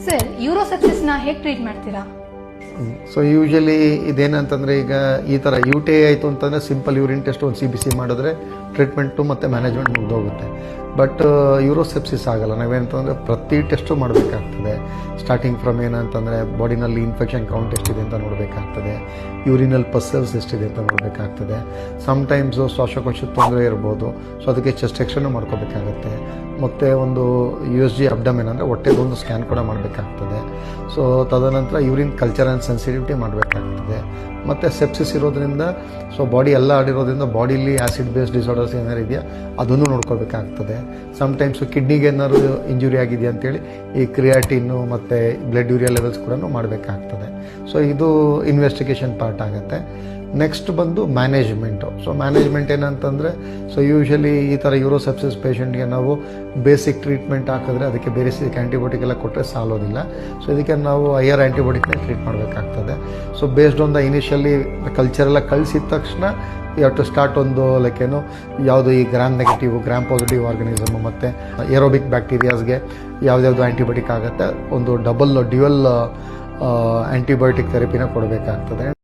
Sir ಯೂರೋಸೆಪ್ಸಿಸ್ನ ಹೇಗೆ treat ಮಾಡ್ತೀರಾ? So usually ಇದೇನಂತಂದರೆ ಈಗ ಈ ಥರ UTI ಆಯಿತು ಅಂತಂದರೆ ಸಿಂಪಲ್ ಯೂರಿನ್ ಟೆಸ್ಟ್ ಒಂದು CBC ಮಾಡಿದ್ರೆ ಟ್ರೀಟ್ಮೆಂಟು ಮತ್ತು ಮ್ಯಾನೇಜ್ಮೆಂಟ್ ಮುಗಿದೋಗುತ್ತೆ. ಬಟ್ ಯೂರೋಸೆಪ್ಸಿಸ್ ಆಗಲ್ಲ. ನಾವೇನಂತಂದರೆ ಪ್ರತಿ ಟೆಸ್ಟು ಮಾಡಬೇಕಾಗ್ತದೆ. ಸ್ಟಾರ್ಟಿಂಗ್ ಫ್ರಮ್ ಏನಂತಂದರೆ ಬಾಡಿನಲ್ಲಿ ಇನ್ಫೆಕ್ಷನ್ ಕೌಂಟ್ ಎಷ್ಟಿದೆ ಅಂತ ನೋಡಬೇಕಾಗ್ತದೆ, ಯೂರಿನಲ್ ಪಸ್ಸಲ್ಸ್ ಎಷ್ಟಿದೆ ಅಂತ ನೋಡಬೇಕಾಗ್ತದೆ. ಸಮ್ಟೈಮ್ಸು ಶ್ವಾಸಕೋಶದ ತೊಂದರೆ ಇರ್ಬೋದು, ಸೊ ಅದಕ್ಕೆ ಚೆಸ್ಟ್ ಎಕ್ಸ್ರೇನೂ ಮಾಡ್ಕೋಬೇಕಾಗತ್ತೆ. ಮತ್ತು ಒಂದು USG ಅಬ್ಡಮೆನ್ ಅಂದರೆ ಹೊಟ್ಟೆದೊಂದು ಸ್ಕ್ಯಾನ್ ಕೂಡ ಮಾಡಬೇಕಾಗ್ತದೆ. ಸೊ ತದನಂತರ ಯೂರಿನ್ ಕಲ್ಚರ್ ಆ್ಯಂಡ್ ಸೆನ್ಸಿಟಿವಿಟಿ ಮಾಡಬೇಕಾಗ್ತದೆ. ಮತ್ತು ಸೆಪ್ಸಿಸ್ ಇರೋದ್ರಿಂದ ಸೊ ಬಾಡಿ ಎಲ್ಲ ಆಡಿರೋದ್ರಿಂದ ಬಾಡಿಲಿ ಆ್ಯಸಿಡ್ ಬೇಸ್ಡ್ ಡಿಸಾರ್ಡರ್ಸ್ ಏನಾರು ಇದೆಯಾ ಅದನ್ನು ನೋಡ್ಕೋಬೇಕಾಗ್ತದೆ. ಸಮ್ಟೈಮ್ಸು ಕಿಡ್ನಿಗೆ ಏನಾದ್ರು ಇಂಜುರಿ ಆಗಿದೆಯಾ ಅಂತೇಳಿ ಈ ಕ್ರಿಯಾಟಿನ್ನು ಮತ್ತು ಬ್ಲಡ್ ಯೂರಿಯಾ ಲೆವೆಲ್ಸ್ ಕೂಡ ಮಾಡಬೇಕಾಗ್ತದೆ. ಸೊ ಇದು ಇನ್ವೆಸ್ಟಿಗೇಷನ್ ಪಾರ್ಟ್ ಆಗುತ್ತೆ. ನೆಕ್ಸ್ಟ್ ಬಂದು ಮ್ಯಾನೇಜ್ಮೆಂಟು. ಸೊ ಮ್ಯಾನೇಜ್ಮೆಂಟ್ ಏನಂತಂದರೆ ಸೊ ಯೂಶಲಿ ಈ ಥರ ಯೂರೋಸೆಪ್ಸಿಸ್ ಪೇಷಂಟ್ಗೆ ನಾವು ಬೇಸಿಕ್ ಟ್ರೀಟ್ಮೆಂಟ್ ಹಾಕಿದ್ರೆ ಅದಕ್ಕೆ ಬೇಸಿಕ್ ಆ್ಯಂಟಿಬಯೋಟಿಕ್ ಎಲ್ಲ ಕೊಟ್ಟರೆ ಸಾಲೋದಿಲ್ಲ. ಸೊ ಇದಕ್ಕೆ ನಾವು ಹೈಯರ್ ಆ್ಯಂಟಿಬಯೋಟಿಕ್ನೇ ಟ್ರೀಟ್ ಮಾಡಬೇಕಾಗ್ತದೆ. So based on the initially ಕಲ್ಚರೆಲ್ಲ ಕಳಿಸಿದ ತಕ್ಷಣ ಯು ಹ್ಯಾವ್ ಟು ಸ್ಟಾರ್ಟ್ ಒಂದು ಲೈಕ್ ಏನು ಯಾವುದು ಈ gram negative gram positive organism ಮತ್ತು ಏರೋಬಿಕ್ ಬ್ಯಾಕ್ಟೀರಿಯಾಸ್ಗೆ ಯಾವ್ದಾವುದು ಆ್ಯಂಟಿಬಯೋಟಿಕ್ ಆಗುತ್ತೆ ಒಂದು ಡ್ಯುಯಲ್ ಆ್ಯಂಟಿಬಯೋಟಿಕ್ ಥೆರಪಿನ ಕೊಡಬೇಕಾಗ್ತದೆ.